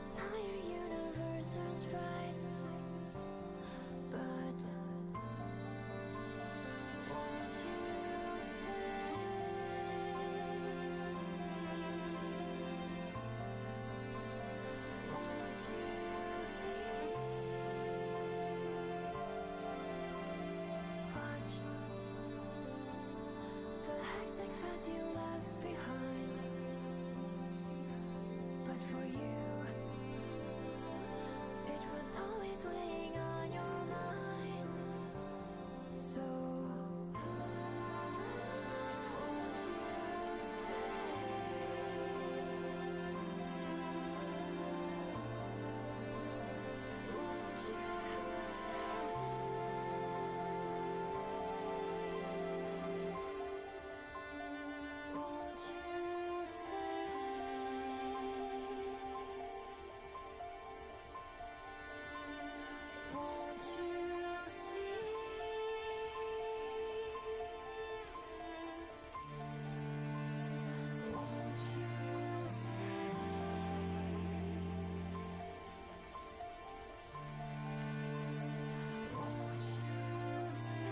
entire universe turns bright. But won't you say, won't you see? Watch the hectic path you left behind. But for you, it was always weighing on your mind. So won't you stay? Won't you stay? Won't you say? Won't you see? Won't you stay? Won't you stay?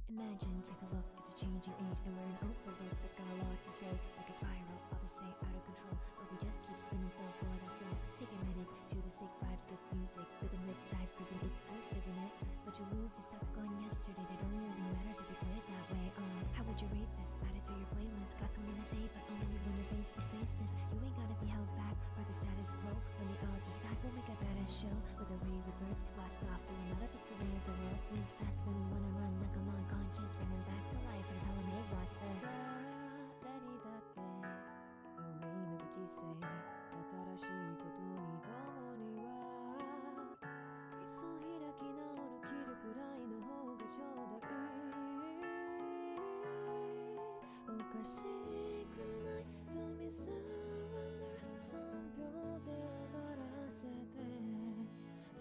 Imagine, take a look, it's a changing age, and we're in an overlook that's got a lot to say. Like a spiral, others say out of control, but we just keep spinning still, full of us, yeah. Stay committed to the sick vibes, good music, rhythm, riptide, cruising, it's proof, isn't it? But you lose, you're stuck on yesterday, that only really matters if you play it that way. How would you rate this? Add it to your playlist, got something to say, but only when your face this. You ain't gotta be held back by the status quo. When the odds are stacked, we'll make a badass show. With a ray with words, blast off to another, it's the way of the world. Move fast when we wanna run, knock 'em unconscious, bring 'em back to life and tell 'em, hey, watch this. 誰にだって運命の口せ新しいことに共にはいっそ開き直る切るくらいの方がちょうどいい。おかしくないと見せられる3秒で上がらせて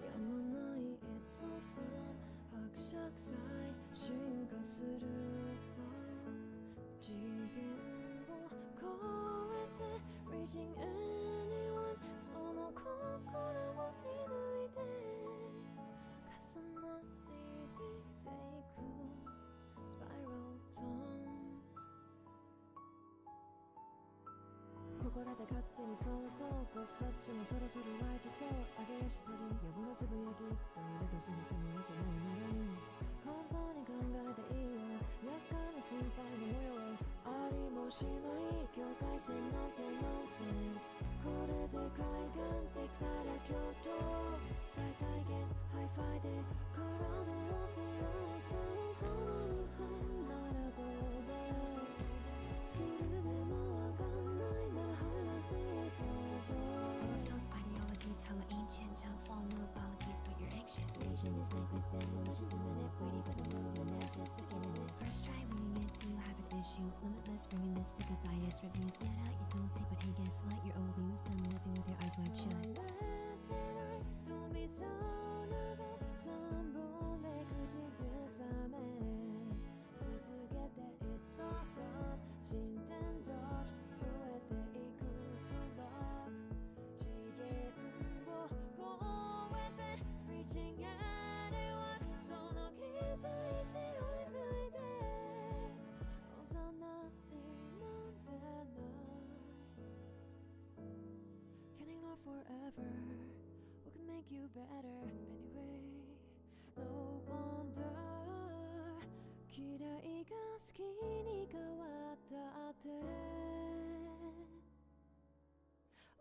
やまない It's awesome 伯爵祭進化する Flow 次元を超えて Reaching anyone その心を射抜いて重なりていく Spiral tones ここらで勝手に想像こっさっちもそろそろ湧いてそう上げ足取り余分なつぶやきどれどこに住むわけないならいい簡単に考えていいよ厄介な心配の模様ありもしない境界線なんてノンセンスこれで海岸できたら京都最大限ハイファイで体をフランスその店ならどうでそれでもわかんないなら入らせどうぞ Those ideologies hella ancient don't fall no apologies but you're anxious Vision is necklace dead malicious a minute waiting for the move and now just beginning it First try winging it to have an issue Limitless bringing this sick of bias reviews Net out you don't see but hey guess what you're old news done living with your eyes wide shut Don't be so nervous 3本で口ずさめ続けて It's awesome 進展ドッジ増えていくフロック次元を超えて Reaching anyone その期待値を抜いて幼いなんてない Can ignore forever What can make you better anyway No wonder 嫌いが好きに変わったって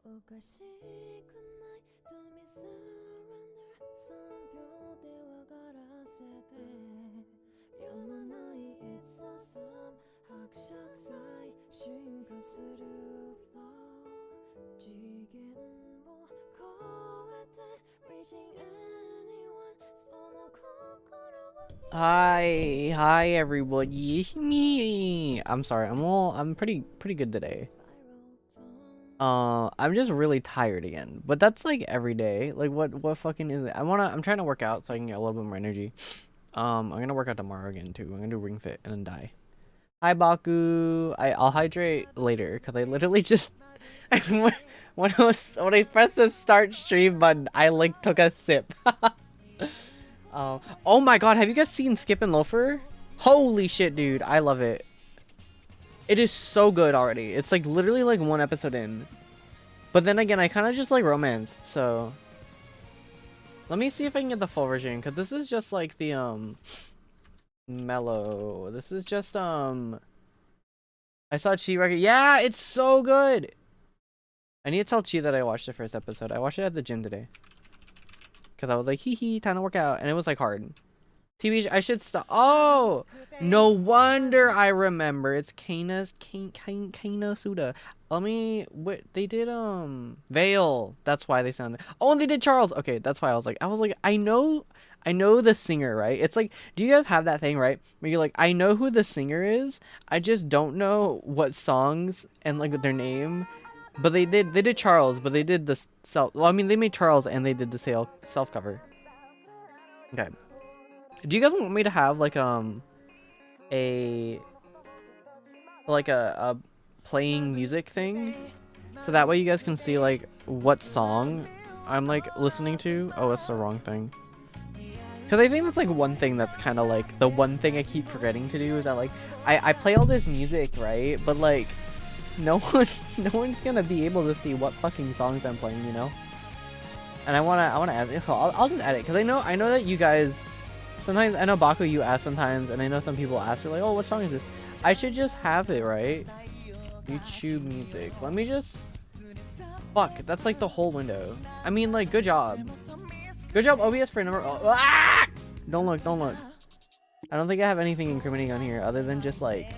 おかしくないと見せられる3秒で分からせてやまない It's awesome 伯爵祭進化する Flow 次元を超えて Reaching anyone Hi everybody. Me. I'm sorry. I'm pretty good today. I'm just really tired again. But that's like every day. Like what fucking is it? I'm trying to work out so I can get a little bit more energy. I'm gonna work out tomorrow again too. I'm gonna do Ring Fit and then die. Hi Baku. I'll hydrate later because I literally just when I pressed the start stream button, I like took a sip. Oh my god, have you guys seen Skip and Loafer? Holy shit, dude, I love it. It is so good already. It's like literally like one episode in. But then again, I kind of just like romance, so let me see if I can get the full version, because this is just like the mellow. This is just I saw Chi record. Yeah, it's so good. I need to tell Chi that I watched the first episode. I watched it at the gym today. Because I was like, hee hee, time to work out. And it was like hard. TV, I should stop. Oh! No wonder I remember. It's Kana Suda. Let me, what, they did, Veil. That's why they sounded. Oh, and they did Charles. Okay, that's why I was like, I know the singer, right? It's like, do you guys have that thing, right? Where you're like, I know who the singer is. I just don't know what songs and like their name. But they did Charles, but they did the self. Well, I mean, they made Charles and they did the self cover. Okay. Do you guys want me to have like a playing music thing, so that way you guys can see like what song I'm like listening to? Oh, that's the wrong thing. Because I think that's like one thing that's kind of like the one thing I keep forgetting to do is that like I play all this music, right? But like no one's gonna be able to see what fucking songs I'm playing, you know. And I wanna add it. I'll just add it because I know that you guys sometimes, I know Baku you ask sometimes, and I know some people ask, you're like, oh, what song is this? I should just have it, right? YouTube music. Let me just, fuck, that's like the whole window. I mean, like, good job OBS for a number. Ah! Don't look. I don't think I have anything incriminating on here other than just like,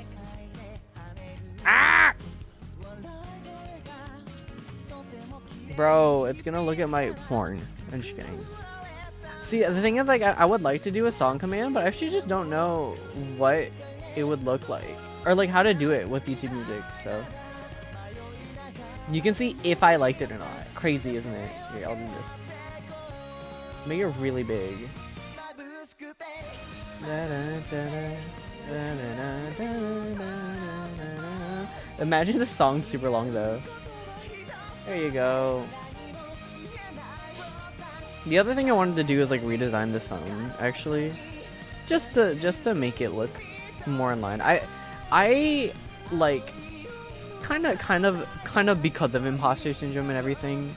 ah! Bro, it's gonna look at my porn. I'm just kidding. See, the thing is, like, I would like to do a song command, but I actually just don't know what it would look like. Or, like, how to do it with YouTube music, so. You can see if I liked it or not. Crazy, isn't it? Here, I'll do this. Make it really big. Imagine the song super long, though. There you go. The other thing I wanted to do is like redesign this phone, actually, just to make it look more in line. I like kind of because of imposter syndrome and everything,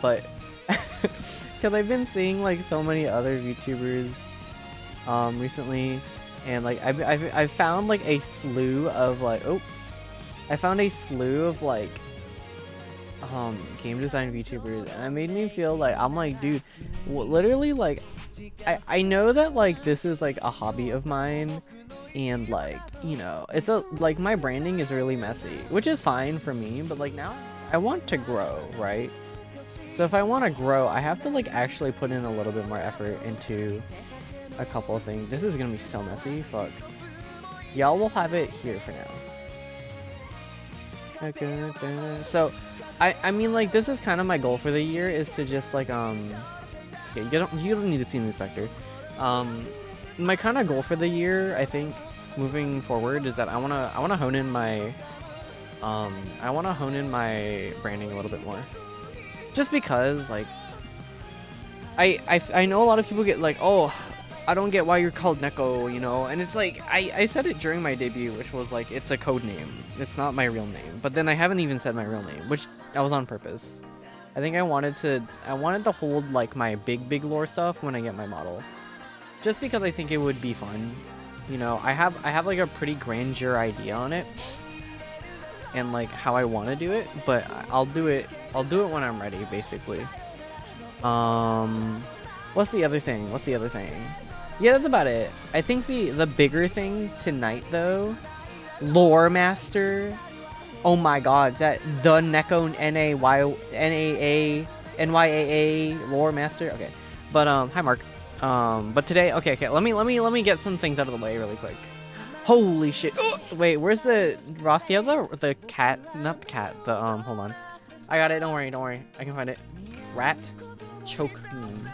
but because I've been seeing like so many other YouTubers recently, and like I've found like a slew of like game design VTubers, and it made me feel like I'm like, dude, literally, like I know that like this is like a hobby of mine, and like, you know, it's like my branding is really messy, which is fine for me, but like now I want to grow, right? So if I want to grow, I have to like actually put in a little bit more effort into a couple of things. This is gonna be so messy, fuck. Y'all will have it here for now. So I mean, like, this is kind of my goal for the year, is to just like it's okay, you don't need to see the inspector. My kind of goal for the year, I think, moving forward, is that I wanna hone in my branding a little bit more. Just because, like, I know a lot of people get like, oh, I don't get why you're called Neko, you know, and it's like, I said it during my debut, which was like, it's a code name, it's not my real name, but then I haven't even said my real name, which that was on purpose. I think I wanted to hold like my big lore stuff when I get my model, just because I think it would be fun, you know. I have like a pretty grandeur idea on it, and like how I want to do it, but I'll do it when I'm ready, basically. What's the other thing? Yeah, that's about it. I think the bigger thing tonight, though, Lore Master. Oh my god, is that the Neko NYAA Lore Master? Okay, but hi Mark. But today, okay, let me get some things out of the way really quick. Holy shit! Wait, where's the Ross? You have the cat, not the cat. The hold on, I got it. Don't worry, I can find it. Rat choke meme.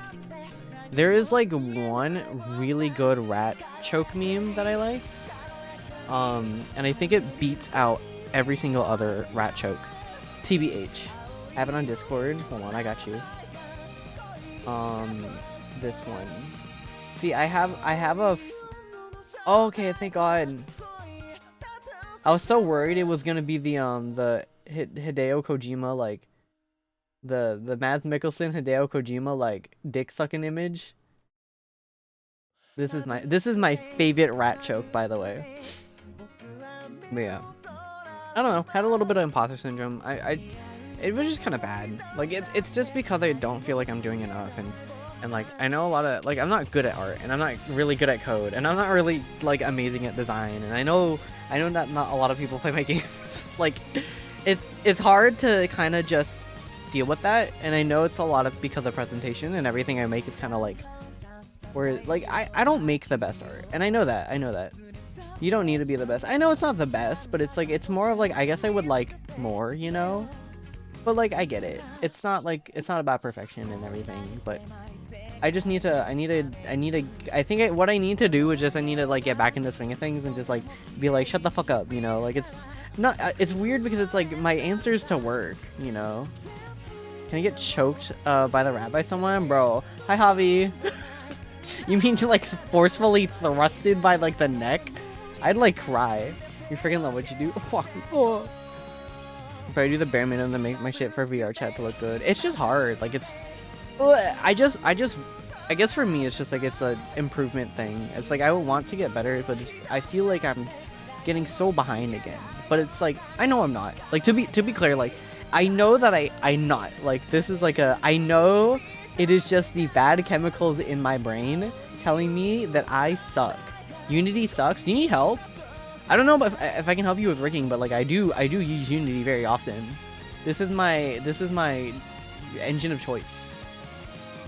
There is like one really good rat choke meme that I like. And I think it beats out every single other rat choke. TBH. I have it on Discord. Hold on, I got you. This one. See, I have a. Oh, okay, thank God. I was so worried it was gonna be the Hideo Kojima, like the Mads Mikkelsen Hideo Kojima like dick sucking image. This is my favorite rat choke, by the way. But yeah, I don't know. Had a little bit of imposter syndrome. It was just kind of bad. Like it's just because I don't feel like I'm doing enough, and like I know a lot of like I'm not good at art, and I'm not really good at code, and I'm not really like amazing at design, and I know that not a lot of people play my games. Like it's hard to kind of just deal with that, and I know it's a lot of because of presentation, and everything I make is kind of like where like I don't make the best art, and I know that. You don't need to be the best. I know it's not the best, but it's like it's more of like I guess I would like more, you know? But like I get it. It's not about perfection and everything, but I just need to I think what I need to do is just I need to like get back in the swing of things and just like be like shut the fuck up, you know? Like it's weird because it's like my answers to work, you know? Can I get choked by the rat by someone? Bro. Hi Javi. You mean to like forcefully thrusted by like the neck? I'd like cry. You freaking love what you do. Oh. But I do the bare minimum to make my shit for VR chat to look good. It's just hard. Like it's I guess for me it's just like it's a improvement thing. It's like I would want to get better, but I feel like I'm getting so behind again. But it's like I know I'm not. Like to be clear, like I know that I'm not. Like this is like I know it is just the bad chemicals in my brain telling me that I suck. Unity sucks. Do you need help? I don't know if I can help you with rigging, but like I do use Unity very often. This is my engine of choice.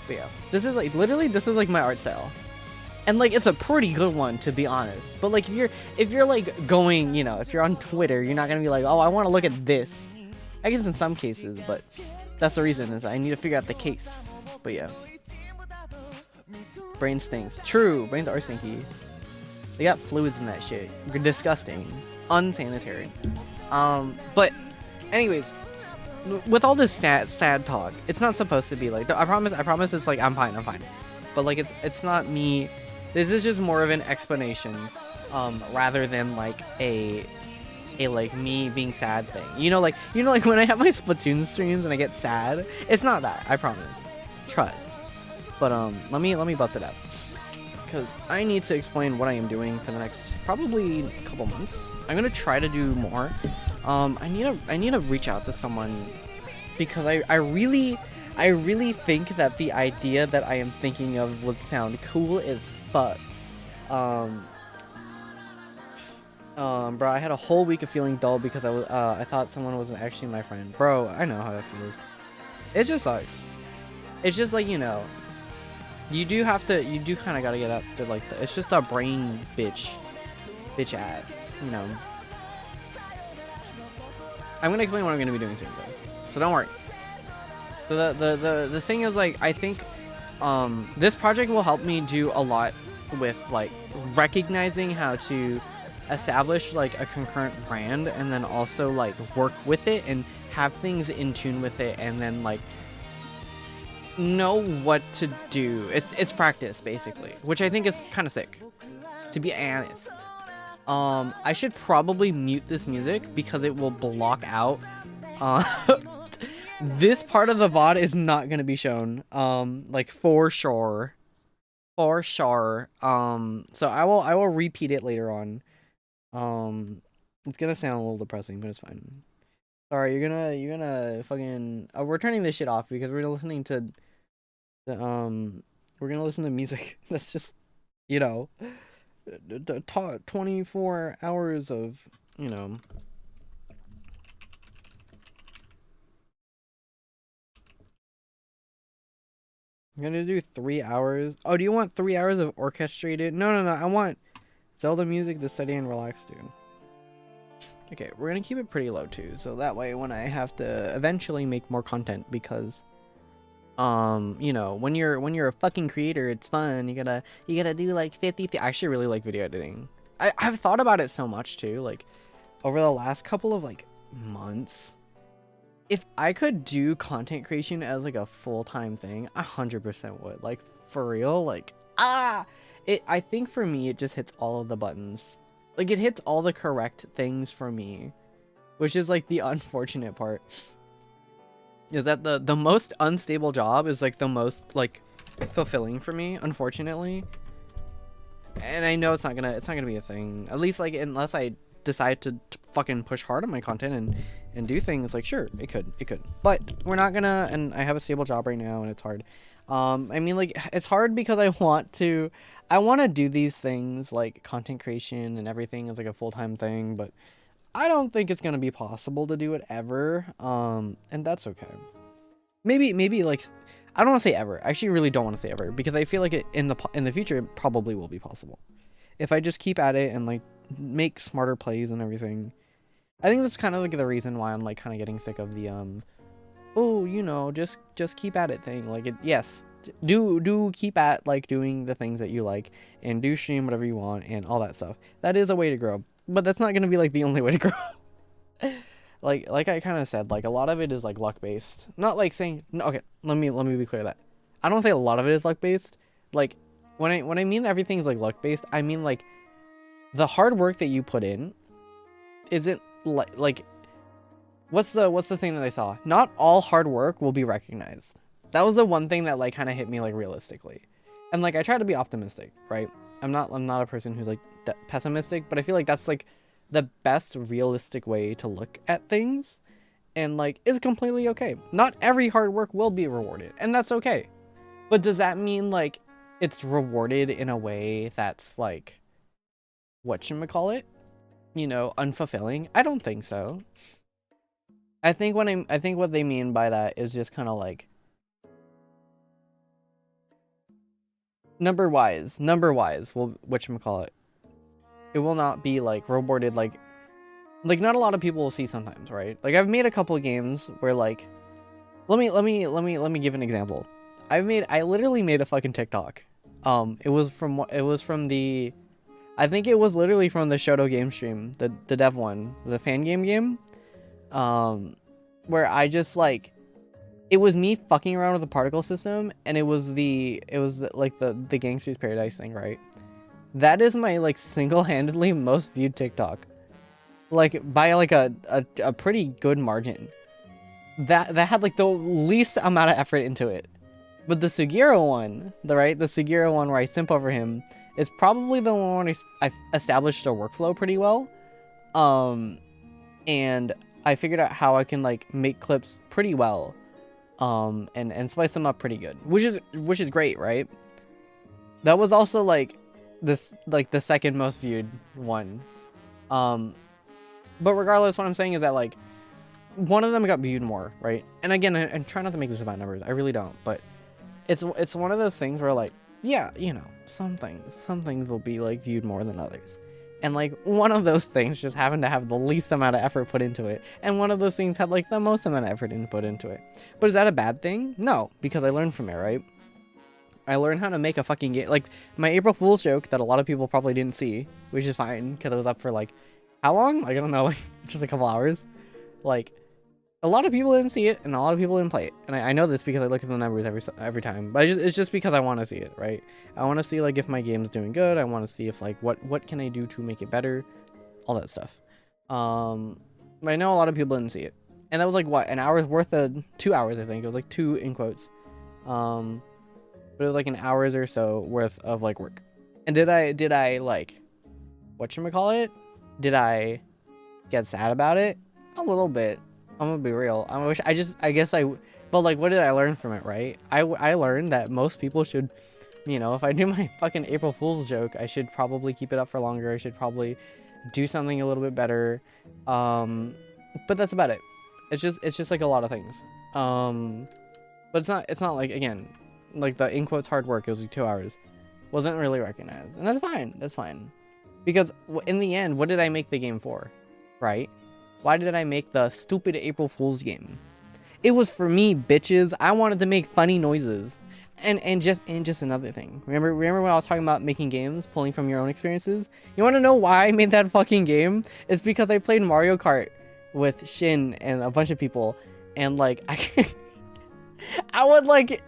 But yeah, this is like my art style, and like it's a pretty good one to be honest. But like if you're like going, you know, if you're on Twitter, you're not gonna be like, oh, I want to look at this. I guess in some cases, but that's the reason is I need to figure out the case. But yeah, brain stinks. True, brains are stinky. They got fluids in that shit. Disgusting. Unsanitary. But anyways, with all this sad talk, it's not supposed to be like I promise it's like I'm fine. But like it's not me. This is just more of an explanation rather than like a like me being sad thing. You know like when I have my Splatoon streams and I get sad, it's not that. I promise. Trust. But let me bust it up. Because I need to explain what I am doing for the next probably couple months. I'm gonna try to do more. I need to reach out to someone because I really think that the idea that I am thinking of would sound cool as fuck. Bro, I had a whole week of feeling dull because I thought someone wasn't actually my friend. Bro, I know how that feels. It just sucks. It's just like, you know. You do kind of gotta get up to like it's just a brain bitch ass, you know. I'm gonna explain what I'm gonna be doing soon though, so don't worry. So the thing is like I think this project will help me do a lot with like recognizing how to establish like a concurrent brand and then also like work with it and have things in tune with it and then like know what to do. It's practice basically, which I think is kind of sick, to be honest. I should probably mute this music because it will block out this part of the VOD is not going to be shown like for sure. So I will repeat it later on. It's gonna sound a little depressing, but it's fine. Sorry, you're gonna fucking we're turning this shit off because we're listening to we're gonna listen to music that's just, you know, 24 hours of, you know. I'm gonna do 3 hours. Oh, do you want 3 hours of orchestrated? No. I want Zelda music to study and relax, dude. Okay, we're gonna keep it pretty low too, so that way when I have to eventually make more content, because you know, when you're a fucking creator, it's fun. You gotta do like 50 I actually really like video editing. I've thought about it so much too, like over the last couple of like months. If I could do content creation as like a full-time thing, 100% would. Like for real, like I think for me it just hits all of the buttons. Like it hits all the correct things for me, which is like the unfortunate part. Is that the most unstable job is like the most like fulfilling for me, unfortunately. And I know it's not gonna be a thing. At least like unless I decide to fucking push hard on my content and do things, like sure, it could. But we're not gonna, and I have a stable job right now and it's hard. I mean like it's hard because I want to do these things like content creation and everything as like a full-time thing, but I don't think it's gonna be possible to do it ever. And that's okay. Maybe like I don't want to say ever. I actually really don't want to say ever, because I feel like it in the future it probably will be possible if I just keep at it and like make smarter plays and everything. I think that's kind of like the reason why I'm like kind of getting sick of the oh, you know, just keep at it thing. Like it, yes, do keep at like doing the things that you like, and do stream whatever you want and all that stuff. That is a way to grow, but that's not gonna be like the only way to grow. like I kind of said, like a lot of it is like luck based. Not like saying no, okay. Let me be clear that I don't say a lot of it is luck based. Like when I mean everything's like luck based, I mean like the hard work that you put in isn't like what's the thing that I saw? Not all hard work will be recognized. That was the one thing that like kind of hit me like realistically. And like I try to be optimistic, right? I'm not a person who's like pessimistic, but I feel like that's like the best realistic way to look at things, and like is completely okay. Not every hard work will be rewarded, and that's okay. But does that mean like it's rewarded in a way that's like whatchamacallit, you know, unfulfilling? I don't think so. I think what they mean by that is just kind of like number wise, well, whatchamacallit, it will not be like rewarded like not a lot of people will see sometimes, right? Like I've made a couple of games where like let me give an example. I literally made a fucking TikTok. It was from the, I think it was literally from the Shoto game stream, the dev one, the fan game. Where I just like, it was me fucking around with the particle system, and it was like the Gangster's Paradise thing, right? That is my like single-handedly most viewed TikTok, like by like a pretty good margin. That had like the least amount of effort into it. But the Sugiura one, the Sugiura one where I simp over him, is probably the one where I established a workflow pretty well. And I figured out how I can like make clips pretty well, and spice them up pretty good, which is great, right? That was also like the second most viewed one. But regardless, what I'm saying is that like one of them got viewed more, right? And again, I try not to make this about numbers. I really don't, but it's one of those things where like, yeah, you know, some things will be like viewed more than others. And like one of those things just happened to have the least amount of effort put into it, and one of those things had like the most amount of effort put into it. But is that a bad thing? No, because I learned from it, right? I learned how to make a fucking game. Like my April Fool's joke that a lot of people probably didn't see, which is fine because it was up for like how long? Like I don't know, like just a couple hours. Like a lot of people didn't see it, and a lot of people didn't play it. And I know this because I look at the numbers every time. But it's just because I want to see it, right? I want to see like if my game's doing good. I want to see if like what can I do to make it better, all that stuff. But I know a lot of people didn't see it, and that was like what, an hour's worth of 2 hours, I think. It was like 2 in quotes. But it was like an hour's or so worth of like work. And did I like whatchamacallit? Did I get sad about it? A little bit. I'm gonna be real. But like, what did I learn from it, right? I learned that most people should, you know, if I do my fucking April Fool's joke, I should probably keep it up for longer. I should probably do something a little bit better. But that's about it. It's just like a lot of things. But it's not like, again, like the in quotes hard work, it was like 2 hours, wasn't really recognized, and that's fine. That's fine, because in the end, what did I make the game for, right? Why did I make the stupid April Fool's game? It was for me, bitches. I wanted to make funny noises. And just another thing. Remember when I was talking about making games, pulling from your own experiences? You want to know why I made that fucking game? It's because I played Mario Kart with Shin and a bunch of people, and like I would like,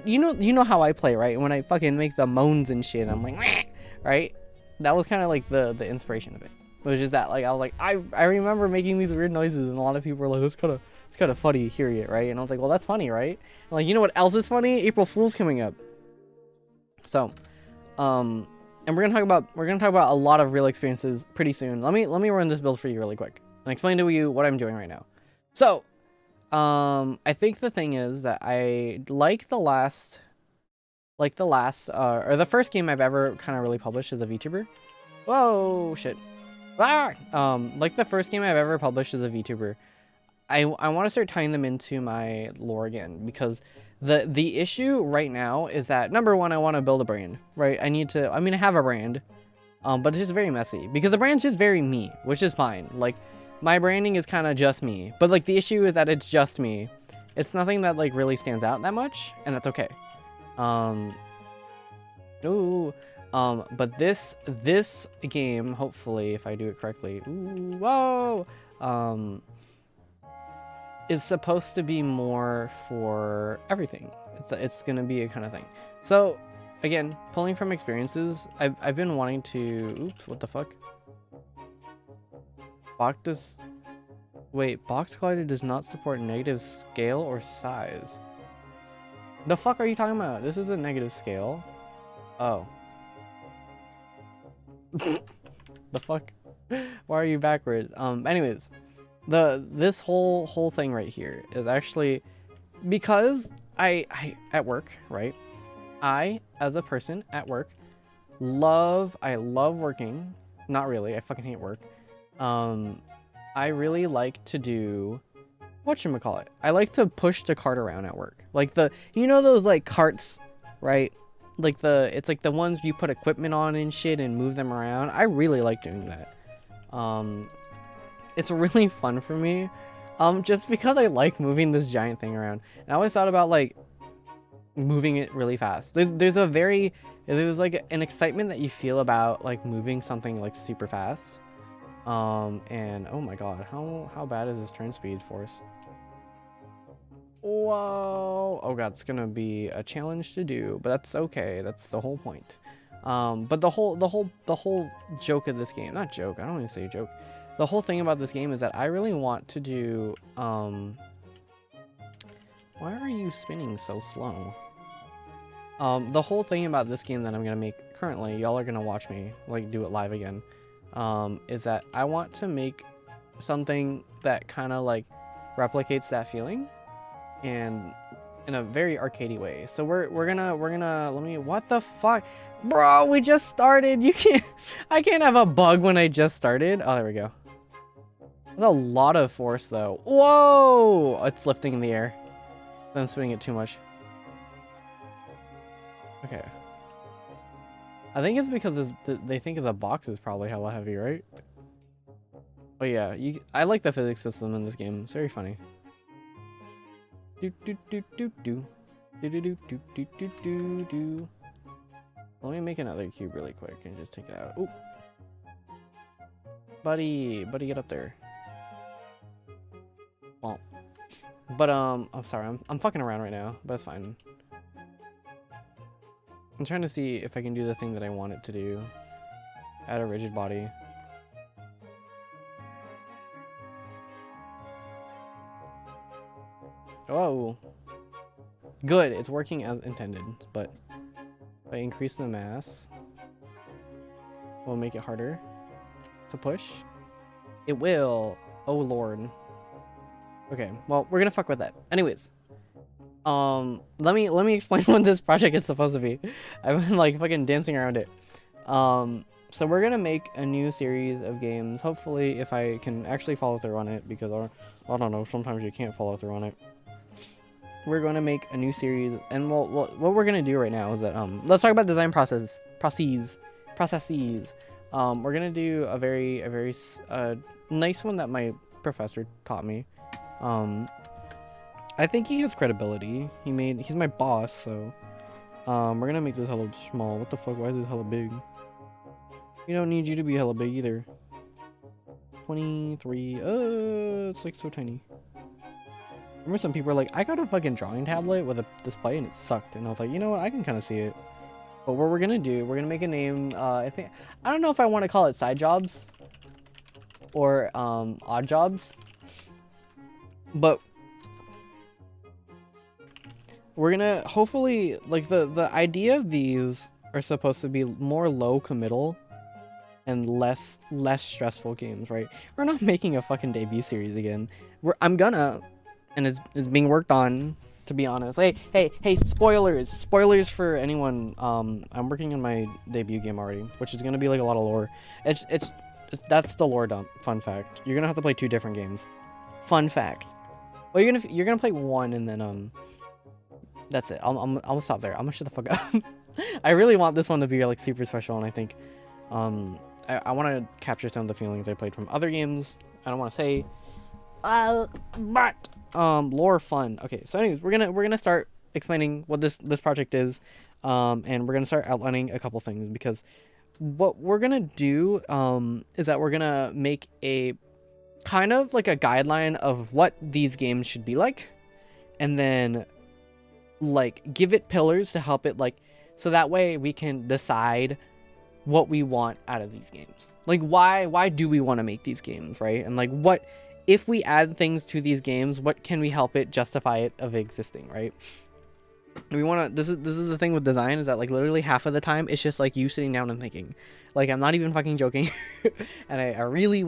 you know how I play, right? When I fucking make the moans and shit, I'm like, meh, right? That was kind of like the inspiration of it. It was just that, like, I was like, I remember making these weird noises, and a lot of people were like, it's kind of funny hearing it, right? And I was like, well, that's funny, right? And like, you know what else is funny? April Fool's coming up. So, and we're gonna talk about a lot of real experiences pretty soon. Let me run this build for you really quick and explain to you what I'm doing right now. So, I think the thing is that I like the first game I've ever kind of really published as a VTuber. Whoa, shit. Like the first game I've ever published as a VTuber. I want to start tying them into my lore again, because the issue right now is that, number one, I want to build a brand, right? I have a brand, but it's just very messy, because the brand's just very me, which is fine. Like, my branding is kind of just me, but like the issue is that it's just me. It's nothing that like really stands out that much, and that's okay. But this game, hopefully, if I do it correctly, is supposed to be more for everything. It's gonna be a kind of thing. So, again, pulling from experiences, I've been wanting to. Oops, what the fuck? Box Glider does not support negative scale or size. The fuck are you talking about? This is a negative scale. Oh. The fuck? Why are you backwards? Anyways, this whole thing right here is actually because I at work, right? I, as a person at work, I love working. Not really, I fucking hate work. I really like to do, whatchamacallit, I like to push the cart around at work. Like those like carts, right? Like it's like the ones you put equipment on and shit and move them around. I really like doing that. It's really fun for me. Just because I like moving this giant thing around. And I always thought about like moving it really fast. There's like an excitement that you feel about like moving something like super fast. And oh my god, how bad is this turn speed force? Whoa! Oh god, it's gonna be a challenge to do, but that's okay. That's the whole point. But the whole joke of this game, not joke, I don't even say joke. The whole thing about this game is that I really want to do, why are you spinning so slow? The whole thing about this game that I'm gonna make currently, y'all are gonna watch me like do it live again, is that I want to make something that kind of like replicates that feeling, and in a very arcadey way. So we're gonna what the fuck, bro? We just started. I can't have a bug when I just started. Oh, there we go. There's a lot of force though. Whoa! It's lifting in the air. I'm spinning it too much. Okay. I think it's because they think the box is probably hella heavy, right? Oh yeah, I like the physics system in this game. It's very funny. Do do do do do do do do do do do do do. Let me make another cube really quick and just take it out. Ooh. Buddy, get up there. Well, but I'm sorry, I'm fucking around right now, but it's fine. I'm trying to see if I can do the thing that I want it to do. Add a rigid body. Oh, good, it's working as intended, but if I increase the mass, we'll make it harder to push. It will. Oh lord. Okay, well, we're gonna fuck with that. Anyways, let me explain what this project is supposed to be. I've been like fucking dancing around it. So we're gonna make a new series of games. Hopefully, if I can actually follow through on it, because I don't know, sometimes you can't follow through on it. we're going to make a new series, and what we're gonna do right now is that let's talk about design processes. We're gonna do a very nice one that my professor taught me. I think he has credibility. He's my boss, so we're gonna make this hella small. What the fuck? Why is this hella big? We don't need you to be hella big either. 23. It's like so tiny. Remember some people are like, I got a fucking drawing tablet with a display and it sucked, and I was like, you know what? I can kind of see it. But what we're gonna do, we're gonna make a name. I don't know if I want to call it side jobs or odd jobs, but we're gonna hopefully, like, the idea of these are supposed to be more low committal and less stressful games, right? We're not making a fucking debut series again. I'm gonna, and it's being worked on, to be honest. Hey, spoilers for anyone. I'm working on my debut game already, which is gonna be like a lot of lore. It's that's the lore dump. Fun fact: you're gonna have to play 2 different games. Fun fact. Well, you're gonna play one, and then that's it. I'm gonna stop there. I'm gonna shut the fuck up. I really want this one to be like super special, and I think I want to capture some of the feelings I played from other games. I don't want to say but lore fun. Okay, so anyways, we're gonna start explaining what this project is, and we're gonna start outlining a couple things, because what we're gonna do is that we're gonna make a kind of like a guideline of what these games should be like, and then like give it pillars to help it, like, so that way we can decide what we want out of these games. Like, why do we want to make these games, right? And like, what if we add things to these games, what can we help it justify it of existing, right? We want to, this is the thing with design, is that like literally half of the time it's just like you sitting down and thinking. Like, I'm not even fucking joking. And I really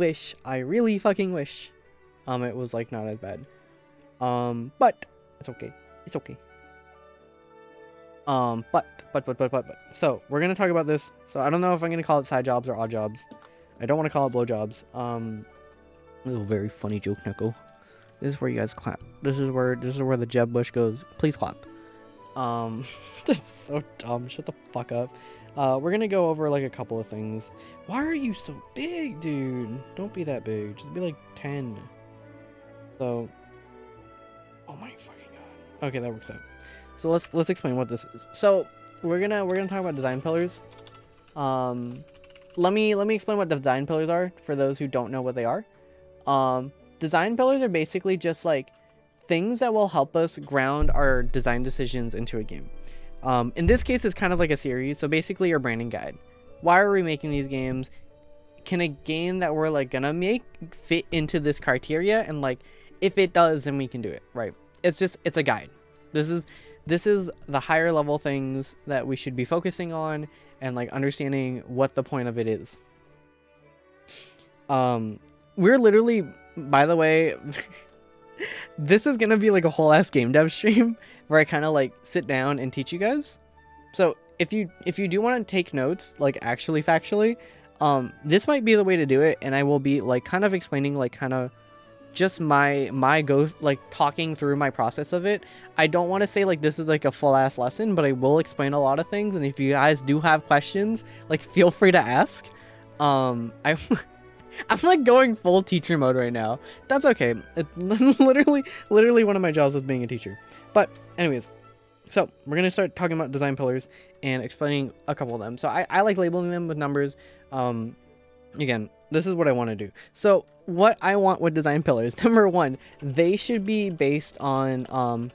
fucking wish it was like not as bad. But it's okay. But so we're gonna talk about this. So I don't know if I'm gonna call it side jobs or odd jobs. I don't want to call it blowjobs. This is a very funny joke, Knuckle. This is where you guys clap. This is where the Jeb Bush goes, please clap. That's so dumb. Shut the fuck up. We're gonna go over like a couple of things. Why are you so big, dude? Don't be that big. Just be like 10. So, oh my fucking god. Okay, that works out. So let's explain what this is. So we're gonna talk about design pillars. Let me explain what design pillars are for those who don't know what they are. Design pillars are basically just like things that will help us ground our design decisions into a game. In this case, it's kind of like a series. So basically, your branding guide. Why are we making these games? Can a game that we're like gonna make fit into this criteria? And like, if it does, then we can do it, right? It's a guide. This is the higher level things that we should be focusing on, and like understanding what the point of it is. We're literally, by the way, this is gonna be like a whole ass game dev stream where I kind of like sit down and teach you guys. So if you do want to take notes, like actually factually, this might be the way to do it, and I will be like kind of explaining like kind of just my go, like talking through my process of it. I don't want to say like this is like a full ass lesson, but I will explain a lot of things, and if you guys do have questions, like feel free to ask. I'm like going full teacher mode right now. That's okay. It's literally one of my jobs with being a teacher. But anyways, so we're gonna start talking about design pillars and explaining a couple of them. So I like labeling them with numbers. Again, this is what I want to do. So what I want with design pillars, number one, they should be based on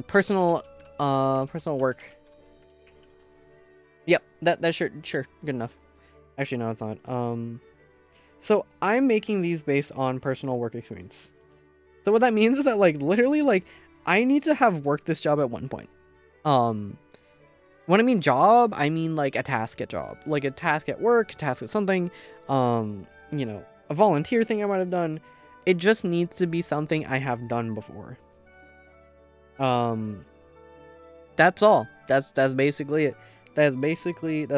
personal work. Yep, that sure good enough. Actually, no, it's not. So I'm making these based on personal work experience. So what that means is that like literally like I need to have worked this job at one point. When I mean job, I mean like a task at job, like a task at work, a task at something, you know, a volunteer thing I might have done. It just needs to be something I have done before. That's all. That's basically it. That's basically it.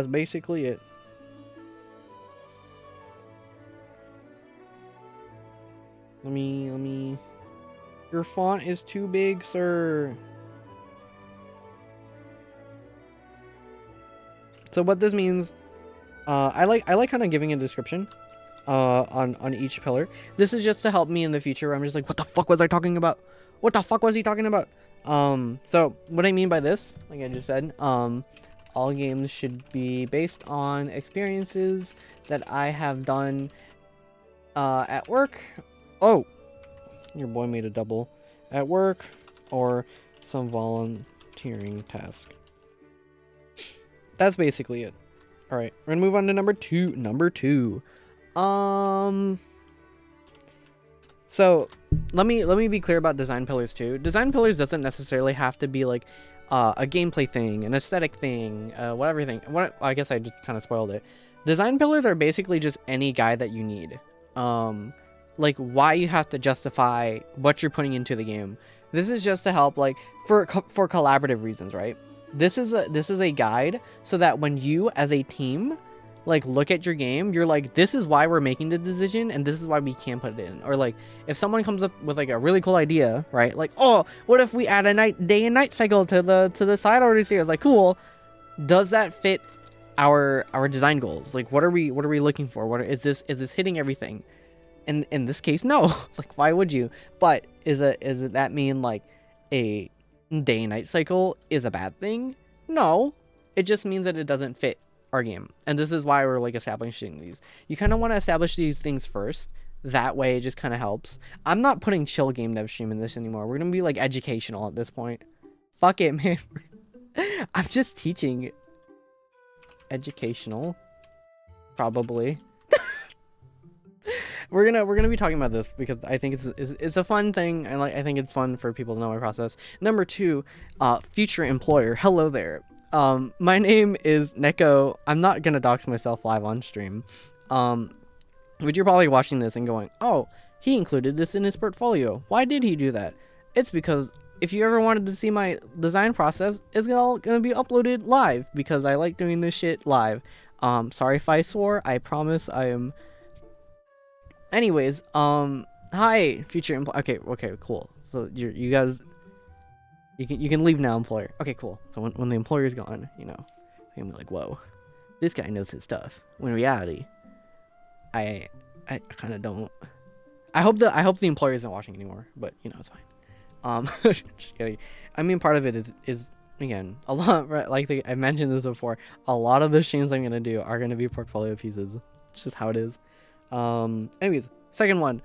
Let me Your font is too big, sir. So what this means, I like kind of giving a description on each pillar. This is just to help me in the future where I'm just like, what the fuck was I talking about? What the fuck was he talking about? So what I mean by this, like I just said, all games should be based on experiences that I have done at work. Oh, your boy made a double. At work or some volunteering task. That's basically it. All right, we're gonna move on to number two. So let me be clear about design pillars too. Design pillars doesn't necessarily have to be like a gameplay thing, an aesthetic thing, whatever thing. I guess I just kind of spoiled it. Design pillars are basically just any guide that you need. Like why you have to justify what you're putting into the game. This is just to help, like for collaborative reasons, right? This is a guide so that when you as a team like look at your game, you're like, this is why we're making the decision and this is why we can't put it in. Or like if someone comes up with like a really cool idea, right? Like, oh, what if we add a day and night cycle to the side orders here? It's like, cool. Does that fit our design goals? Like what are we looking for? What is this hitting everything? And in this case, no. Like why would you? But is it that mean like a day and night cycle is a bad thing? No. It just means that it doesn't fit our game. And this is why we're like establishing these. You kind of want to establish these things first. That way it just kind of helps. I'm not putting chill game dev stream in this anymore. We're going to be like educational at this point. Fuck it, man. I'm just teaching. Educational. Probably. We're gonna be talking about this because I think it's a fun thing, and like I think it's fun for people to know my process. Number two, future employer. Hello there. My name is Neko. I'm not gonna dox myself live on stream. But you're probably watching this and going, oh, he included this in his portfolio. Why did he do that? It's because if you ever wanted to see my design process, it's all gonna be uploaded live because I like doing this shit live. Sorry if I swore. I promise I am. Anyways, hi, future employer. Okay, cool. So you guys, you can leave now, employer. Okay, cool. So when the employer is gone, you know, I'm gonna be like, whoa, this guy knows his stuff. When in reality, I kind of don't. I hope the employer isn't watching anymore, but you know it's fine. Just kidding. I mean, part of it is again a lot. Right, like I mentioned this before. A lot of the streams I'm gonna do are gonna be portfolio pieces. It's just how it is. Anyways, second one.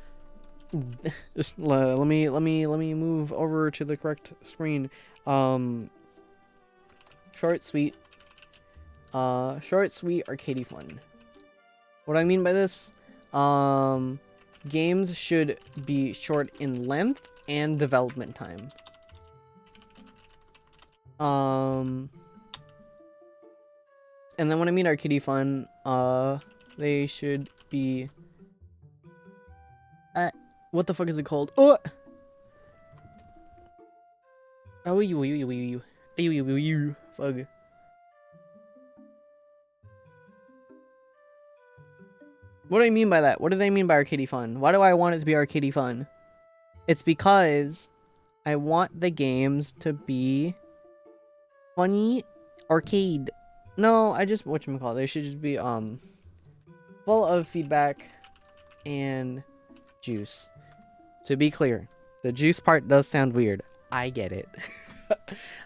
Just let me move over to the correct screen. Short, sweet arcadey fun. What I mean by this, games should be short in length and development time. And then when I mean arcadey fun, they should be what the fuck is it called? Oh, fuck. What do I mean by that? What do they mean by arcadey fun? Why do I want it to be arcadey fun? It's because I want the games to be funny arcade. No, I just whatchamacallit. They should just be full of feedback and juice. To be clear, the juice part does sound weird. I get it.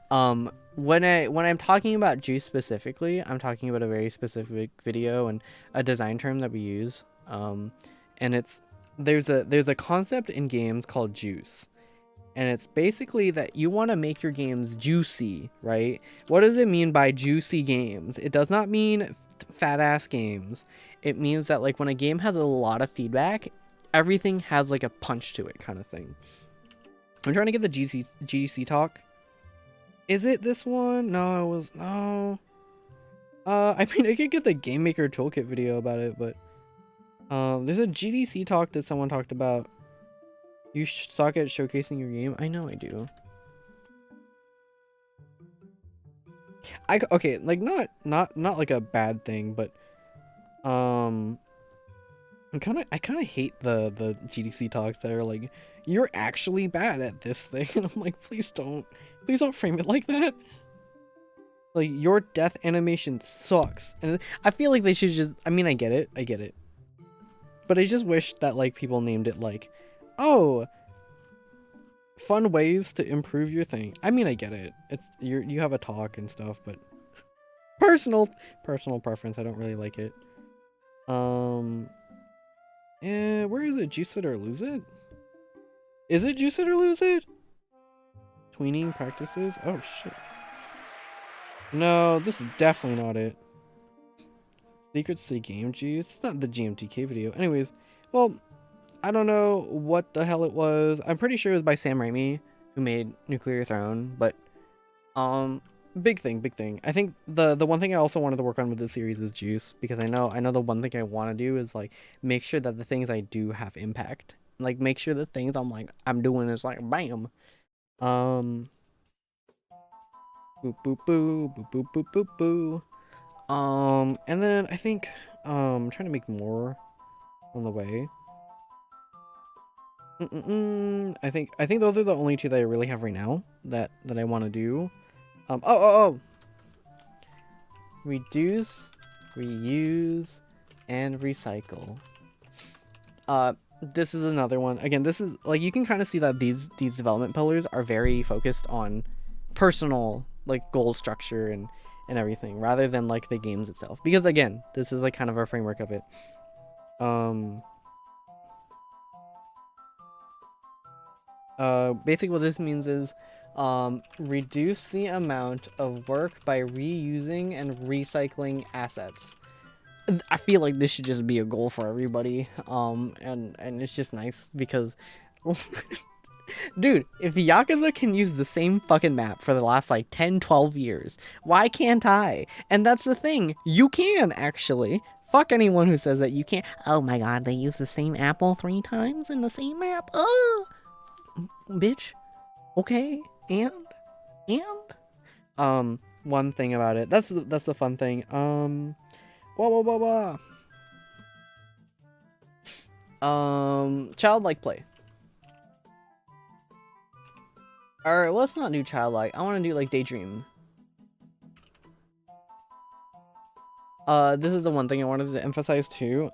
When I'm talking about juice specifically, I'm talking about a very specific video and a design term that we use. And there's a concept in games called juice. And it's basically that you want to make your games juicy, right? What does it mean by juicy games? It does not mean fat ass games. It means that like when a game has a lot of feedback, everything has like a punch to it kind of thing. I'm trying to get the GDC talk. Is it this one? No, it was no. I mean I could get the Game Maker Toolkit video about it, but there's a GDC talk that someone talked about. You suck at showcasing your game. I know I do. Okay, like not like a bad thing, but I kind of hate the GDC talks that are like, you're actually bad at this thing, and I'm like, please don't frame it like that. Like, your death animation sucks, and I feel like they should just. I mean, I get it, but I just wish that like people named it like, oh, fun ways to improve your thing. I mean, I get it. It's you have a talk and stuff, but personal preference. I don't really like it. Where is it? Juice it or lose it? Is it juice it or lose it? Tweening practices? Oh shit. No, this is definitely not it. Secrets to Game Juice? It's not the GMTK video. Anyways, well, I don't know what the hell it was. I'm pretty sure it was by Sam Raimi, who made Nuclear Throne, but big thing. I think the one thing I also wanted to work on with this series is juice, because I know the one thing I want to do is like make sure that the things I do have impact. Like make sure the things I'm doing is like bam. Boop boop boo boop boop boop boop boo. And then I think I'm trying to make more on the way. I think those are the only two that I really have right now that I want to do. Reduce, reuse, and recycle. This is another one. Again, this is like, you can kind of see that these development pillars are very focused on personal like goal structure and everything, rather than like the games itself, because again, this is like kind of our framework of it. Basically what this means is reduce the amount of work by reusing and recycling assets. I feel like this should just be a goal for everybody. And it's just nice because dude, if Yakuza can use the same fucking map for the last like 10-12 years, why can't I? And that's the thing, you can actually. Fuck anyone who says that you can't. Oh my god, they use the same apple 3 times in the same map. Bitch. Okay. And one thing about it. That's the fun thing. Childlike play. Alright, well, let's not do childlike. I want to do like daydream. This is the one thing I wanted to emphasize too.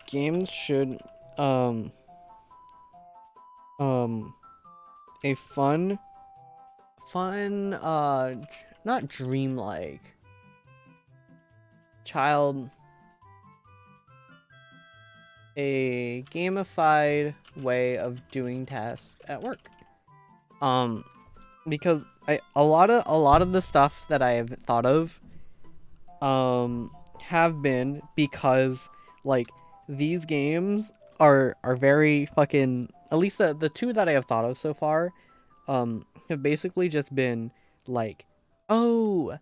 Games should a fun not dreamlike, a gamified way of doing tasks at work. Because a lot of the stuff that I have thought of have been because like these games are very fucking, at least the two that I have thought of so far have basically just been like, oh,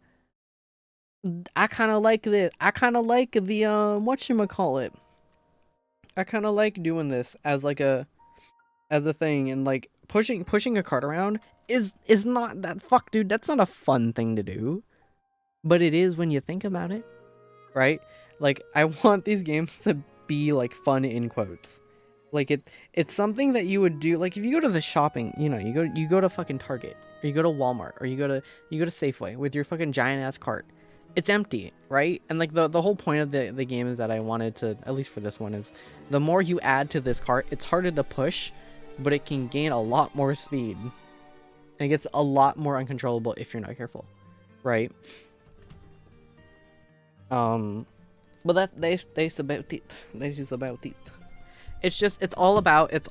I kind of like this. I kind of like the whatchamacallit. I kind of like doing this as like a thing, and like pushing a cart around is not that, fuck dude, that's not a fun thing to do. But it is when you think about it, right? Like I want these games to be like fun in quotes. Like it's something that you would do, like if you go to the shopping, you know, you go to fucking Target, or you go to Walmart, or you go to Safeway with your fucking giant ass cart. It's empty, right? And like the whole point of the game is that I wanted to, at least for this one, is the more you add to this cart, it's harder to push, but it can gain a lot more speed. And it gets a lot more uncontrollable if you're not careful, right? But that's about it. That is about it. It's all about